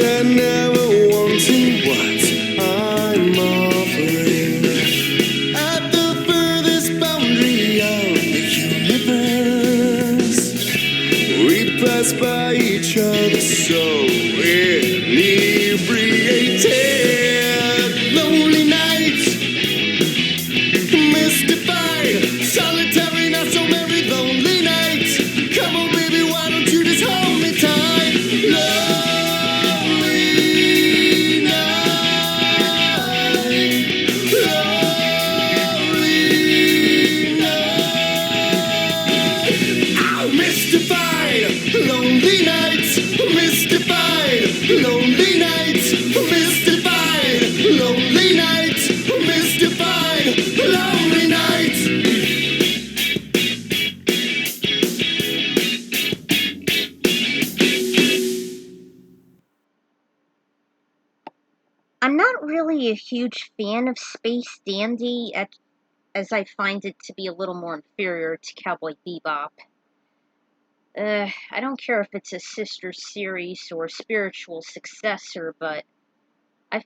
they're never wanting what I'm offering. At the furthest boundary of the universe, we pass by each other so inebriated. Lonely nights, mystified, solitary, not so very lonely nights. Come on, baby, why don't you just hold me tight? Lonely night, lonely night. Oh, mystified, lonely nights, mystified, lonely nights, mystified, lonely nights, mystified, lonely nights. I'm not really a huge fan of Space Dandy, as I find it to be a little more inferior to Cowboy Bebop. I don't care if it's a sister series or a spiritual successor, but I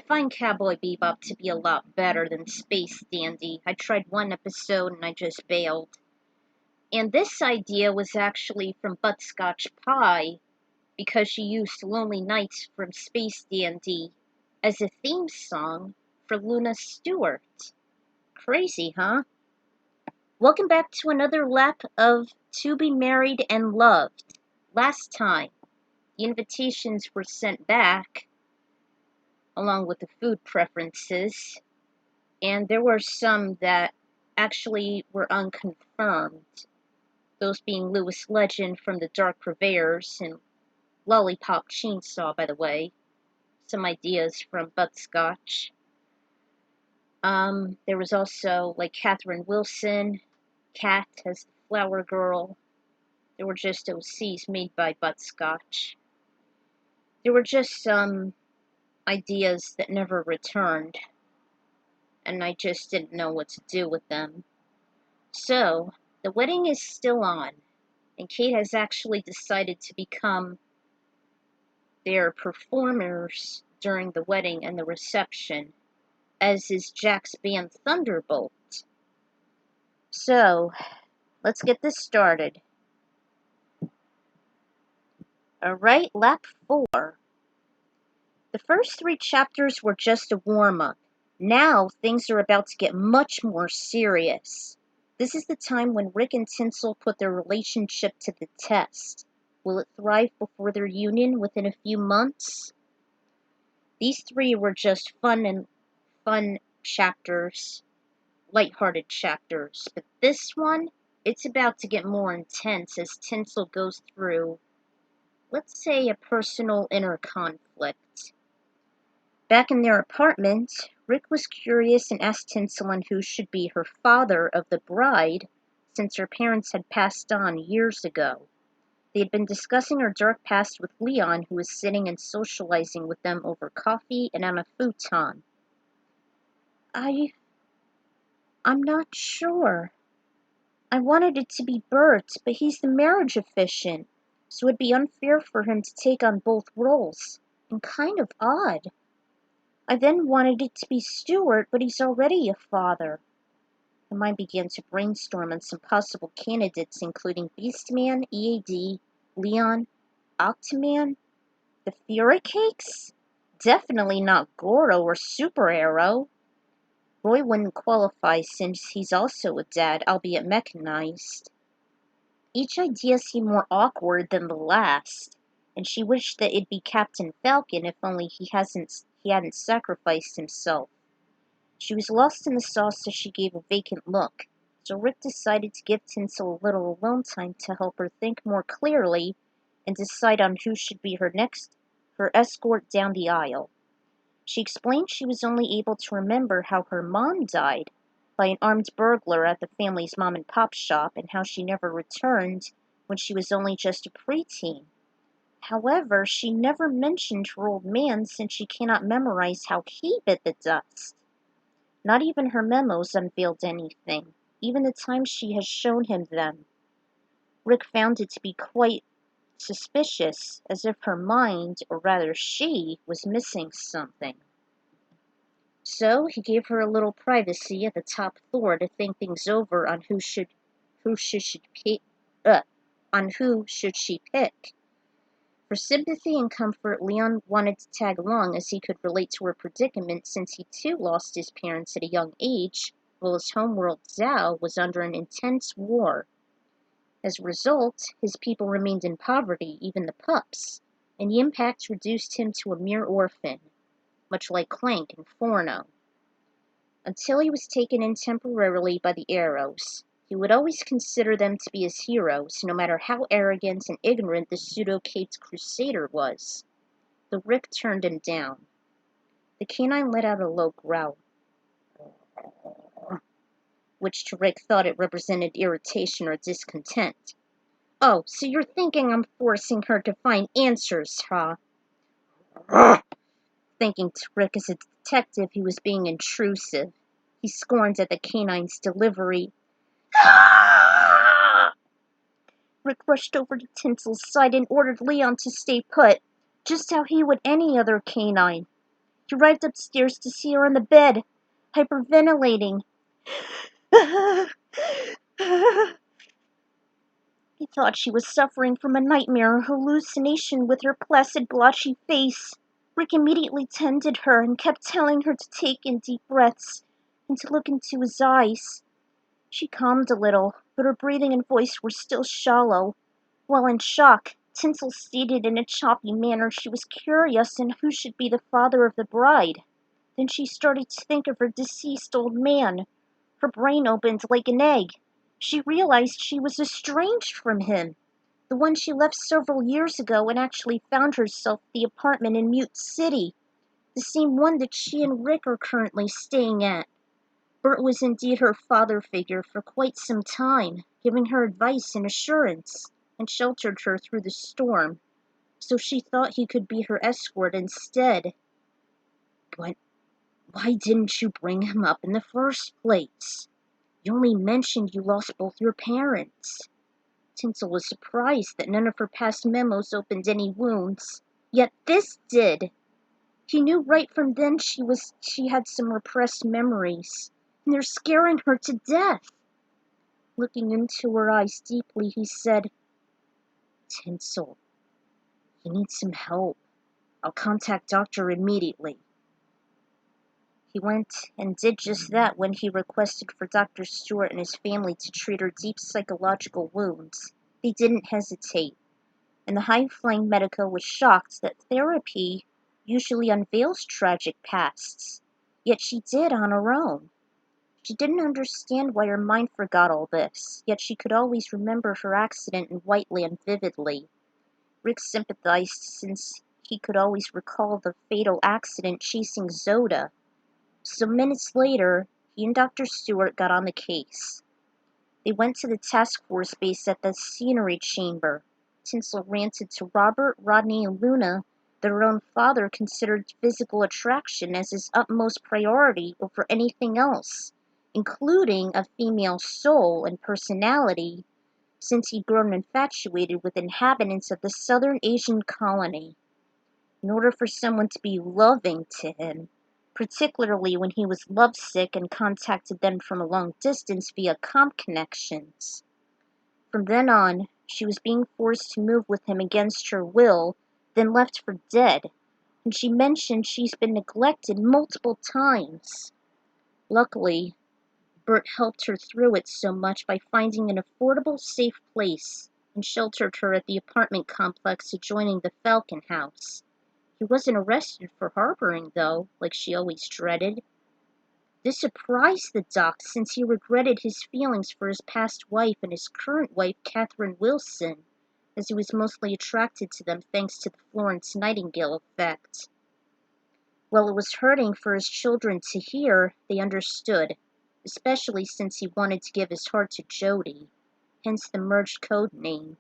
find Cowboy Bebop to be a lot better than Space Dandy. I tried one episode and I just bailed. And this idea was actually from Buttscottch Pie, because she used Lonely Nights from Space Dandy as a theme song for Luna Stewart. Crazy, huh? Welcome back to another lap of To Be Married and Loved. Last time, the invitations were sent back, along with the food preferences, and there were some that actually were unconfirmed. Those being Lewis Legend from the Dark Purveyors and Lollipop Chainsaw, by the way. Some ideas from Buttscottch. There was also like Catherine Wilson, Cat as the Flower Girl. There were just OCs made by Buttscottch. There were just some ideas that never returned, and I just didn't know what to do with them. So, the wedding is still on, and Kate has actually decided to become their performers during the wedding and the reception, as is Jack's band Thunderbolt. So, let's get this started. Alright, lap 4. The first 3 chapters were just a warm-up. Now, things are about to get much more serious. This is the time when Rick and Tinsel put their relationship to the test. Will it thrive before their union within a few months? These 3 were just fun chapters, lighthearted chapters. But this one, it's about to get more intense as Tinsel goes through, let's say, a personal inner conflict. Back in their apartment, Rick was curious and asked Tinsel on who should be her father of the bride, since her parents had passed on years ago. They had been discussing her dark past with Leon, who was sitting and socializing with them over coffee and on a futon. I'm not sure. I wanted it to be Bert, but he's the marriage officiant, so it'd be unfair for him to take on both roles, and kind of odd. I then wanted it to be Stewart, but he's already a father. My mind began to brainstorm on some possible candidates, including Beastman, EAD, Leon, Octoman, the Fury Cakes? Definitely not Goro or Super Arrow. Roy wouldn't qualify since he's also a dad, albeit mechanized. Each idea seemed more awkward than the last, and she wished that it'd be Captain Falcon if only he hadn't sacrificed himself. She was lost in the sauce as she gave a vacant look, so Rick decided to give Tinsel a little alone time to help her think more clearly and decide on who should be her escort down the aisle. She explained she was only able to remember how her mom died by an armed burglar at the family's mom-and-pop shop, and how she never returned when she was only just a preteen. However, she never mentioned her old man, since she cannot memorize how he bit the dust. Not even her memos unveiled anything, even the times she has shown him them. Rick found it to be quite suspicious, as if her mind, or rather she, was missing something. So he gave her a little privacy at the top floor to think things over on who should pick, on who should she pick. For sympathy and comfort, Leon wanted to tag along as he could relate to her predicament since he too lost his parents at a young age, while his homeworld Zhao was under an intense war. As a result, his people remained in poverty, even the pups, and the impact reduced him to a mere orphan, much like Clank and Forno. Until he was taken in temporarily by the Arrows, he would always consider them to be his heroes, no matter how arrogant and ignorant the pseudo-caped crusader was. The Rick turned him down. The canine let out a low growl, which to Rick thought it represented irritation or discontent. "Oh, so you're thinking I'm forcing her to find answers, huh?" Thinking to Rick as a detective he was being intrusive. He scorned at the canine's delivery. Rick rushed over to Tinsel's side and ordered Leon to stay put, just how he would any other canine. He arrived upstairs to see her on the bed, hyperventilating. He thought she was suffering from a nightmare or hallucination with her placid, blotchy face. Rick immediately tended her and kept telling her to take in deep breaths and to look into his eyes. She calmed a little, but her breathing and voice were still shallow. While in shock, Tinsel stated in a choppy manner she was curious in who should be the father of the bride. Then she started to think of her deceased old man. Her brain opened like an egg. She realized she was estranged from him, the one she left several years ago and actually found herself the apartment in Mute City, the same one that she and Rick are currently staying at. Bert was indeed her father figure for quite some time, giving her advice and assurance, and sheltered her through the storm, so she thought he could be her escort instead. But why didn't you bring him up in the first place? You only mentioned you lost both your parents. Tinsel was surprised that none of her past memos opened any wounds, yet this did. He knew right from then she had some repressed memories, and they're scaring her to death. Looking into her eyes deeply, he said, "Tinsel, you need some help. I'll contact Doctor immediately." He went and did just that when he requested for Dr. Stewart and his family to treat her deep psychological wounds. They didn't hesitate, and the high-flying medico was shocked that therapy usually unveils tragic pasts, yet she did on her own. She didn't understand why her mind forgot all this, yet she could always remember her accident in Whiteland vividly. Rick sympathized since he could always recall the fatal accident chasing Zoda. So minutes later, he and Dr. Stewart got on the case. They went to the task force base at the scenery chamber. Tinsel ranted to Robert, Rodney, and Luna that her own father considered physical attraction as his utmost priority over anything else, including a female soul and personality, since he'd grown infatuated with inhabitants of the Southern Asian colony. In order for someone to be loving to him, particularly when he was lovesick and contacted them from a long distance via comp connections. From then on, she was being forced to move with him against her will, then left for dead, and she mentioned she's been neglected multiple times. Luckily, Bert helped her through it so much by finding an affordable, safe place and sheltered her at the apartment complex adjoining the Falcon House. He wasn't arrested for harboring, though, like she always dreaded. This surprised the doc since he regretted his feelings for his past wife and his current wife, Catherine Wilson, as he was mostly attracted to them thanks to the Florence Nightingale effect. While it was hurting for his children to hear, they understood, especially since he wanted to give his heart to Jody, hence the merged code name.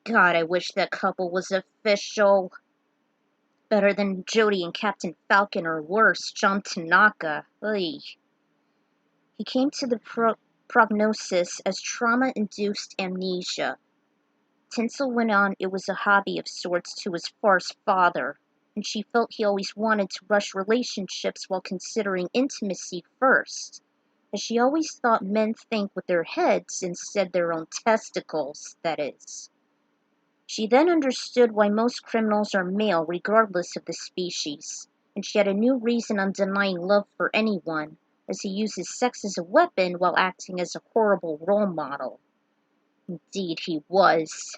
God, I wish that couple was official. Better than Jody and Captain Falcon, or worse, John Tanaka. Ugh. He came to the prognosis as trauma-induced amnesia. Tinsel went on it was a hobby of sorts to his farce father, and she felt he always wanted to rush relationships while considering intimacy first, as she always thought men think with their heads instead their own testicles, that is. She then understood why most criminals are male regardless of the species, and she had a new reason on denying love for anyone, as he uses sex as a weapon while acting as a horrible role model. Indeed he was.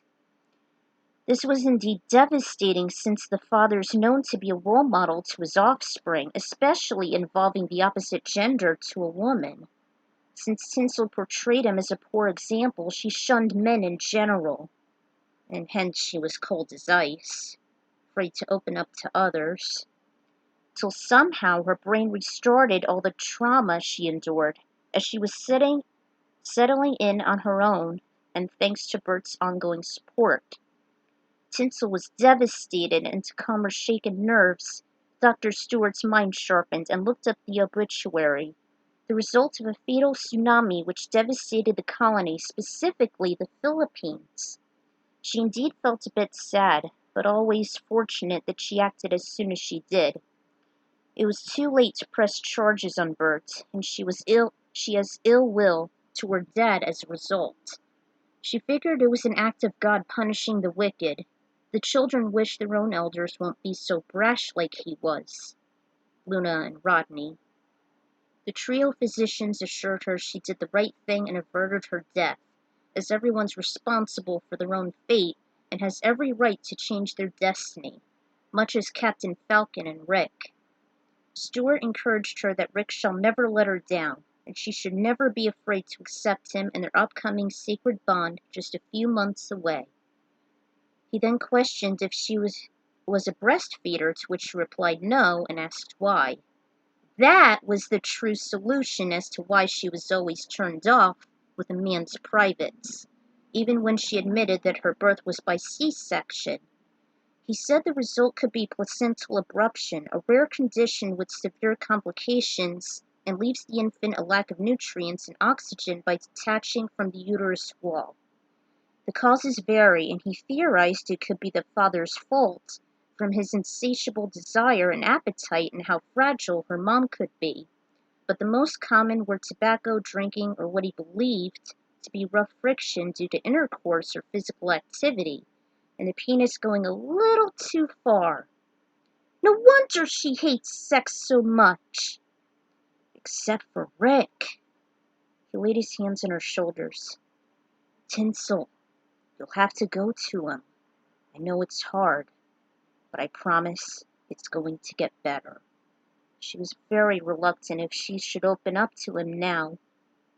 This was indeed devastating since the father is known to be a role model to his offspring, especially involving the opposite gender to a woman. Since Tinsel portrayed him as a poor example, she shunned men in general, and hence she was cold as ice, afraid to open up to others, till somehow her brain restarted all the trauma she endured as she was settling in on her own, and thanks to Bert's ongoing support. Tinsel was devastated, and to calm her shaken nerves, Dr. Stewart's mind sharpened and looked up the obituary, the result of a fatal tsunami which devastated the colony, specifically the Philippines. She indeed felt a bit sad, but always fortunate that she acted as soon as she did. It was too late to press charges on Bert, and she has ill will toward Dad as a result. She figured it was an act of God punishing the wicked. The children wish their own elders won't be so brash like he was. Luna and Rodney. The trio of physicians assured her she did the right thing and averted her death, as everyone's responsible for their own fate and has every right to change their destiny, much as Captain Falcon and Rick. Stewart encouraged her that Rick shall never let her down, and she should never be afraid to accept him and their upcoming sacred bond just a few months away. He then questioned if she was a breastfeeder, to which she replied no, and asked why. That was the true solution as to why she was always turned off with a man's privates, even when she admitted that her birth was by C-section. He said the result could be placental abruption, a rare condition with severe complications, and leaves the infant a lack of nutrients and oxygen by detaching from the uterus wall. The causes vary, and he theorized it could be the father's fault, from his insatiable desire and appetite and how fragile her mom could be. But the most common were tobacco, drinking, or what he believed to be rough friction due to intercourse or physical activity, and the penis going a little too far. No wonder she hates sex so much. Except for Rick. He laid his hands on her shoulders. Tinsel, you'll have to go to him. I know it's hard, but I promise it's going to get better. She was very reluctant if she should open up to him now.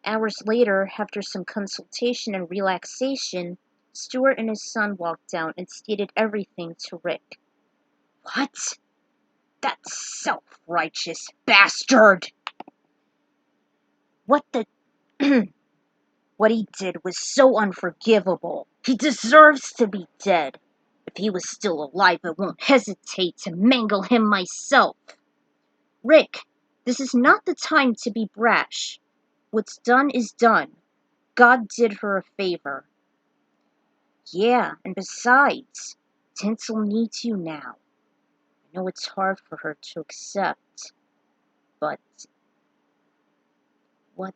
Hours later, after some consultation and relaxation, Stewart and his son walked down and stated everything to Rick. What? That self-righteous bastard! What the... What he did was so unforgivable. He deserves to be dead. If he was still alive, I won't hesitate to mangle him myself. Rick, this is not the time to be brash. What's done is done. God did her a favor. Yeah, and besides, Tinsel needs you now. I know it's hard for her to accept, but what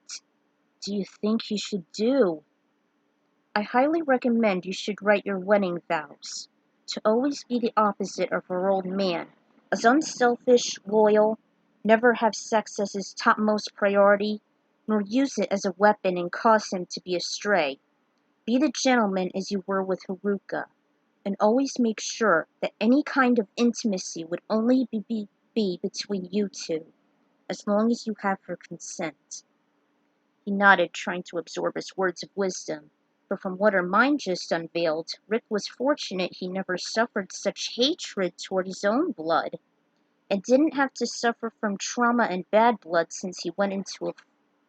do you think you should do? I highly recommend you should write your wedding vows, to always be the opposite of her old man, as unselfish, loyal, never have sex as his topmost priority, nor use it as a weapon and cause him to be astray. Be the gentleman as you were with Haruka, and always make sure that any kind of intimacy would only be between you two, as long as you have her consent. He nodded, trying to absorb his words of wisdom, but from what her mind just unveiled, Rick was fortunate he never suffered such hatred toward his own blood, and didn't have to suffer from trauma and bad blood since he went into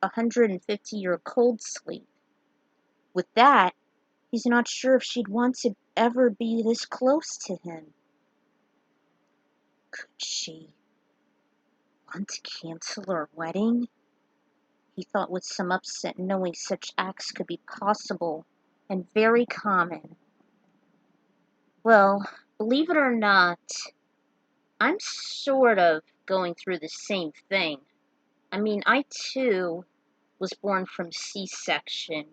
a 150-year cold sleep. With that, he's not sure if she'd want to ever be this close to him. Could she want to cancel her wedding? He thought with some upset, knowing such acts could be possible and very common. Well, believe it or not, I'm sort of going through the same thing. I mean, I too was born from C-section,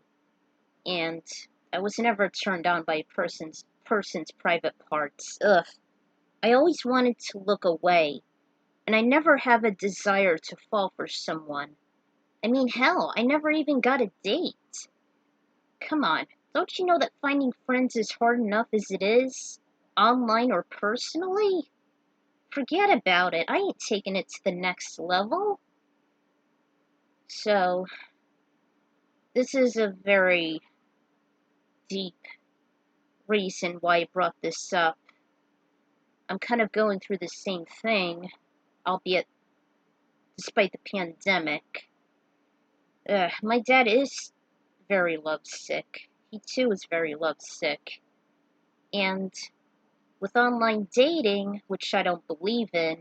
and I was never turned on by a person's private parts. Ugh. I always wanted to look away, and I never have a desire to fall for someone. I mean, hell, I never even got a date. Come on, don't you know that finding friends is hard enough as it is? Online or personally? Forget about it. I ain't taking it to the next level. So, this is a very deep reason why I brought this up. I'm kind of going through the same thing, albeit despite the pandemic. My dad is very lovesick. He too is very lovesick. And with online dating, which I don't believe in,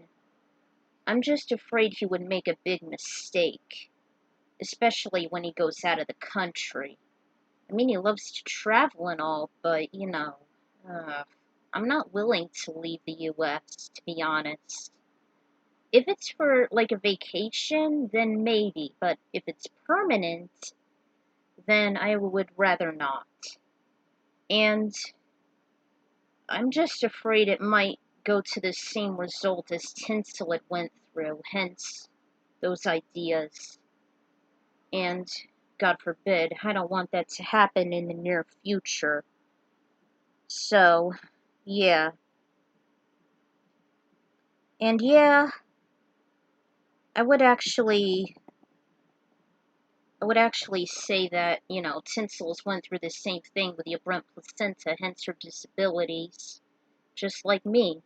I'm just afraid he would make a big mistake, especially when he goes out of the country. I mean, he loves to travel and all, but, I'm not willing to leave the US, to be honest. If it's for, like, a vacation, then maybe, but if it's permanent, then I would rather not. And I'm just afraid it might go to the same result as Tinsel it went through, hence those ideas. And, God forbid, I don't want that to happen in the near future. So, yeah. And yeah, I would actually say that, Tinsel's went through the same thing with the aberrant placenta, hence her disabilities, just like me.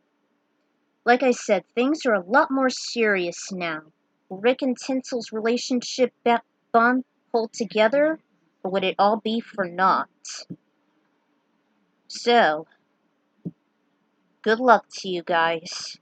Like I said, things are a lot more serious now. Will Rick and Tinsel's relationship bond hold together, or would it all be for naught? So, good luck to you guys.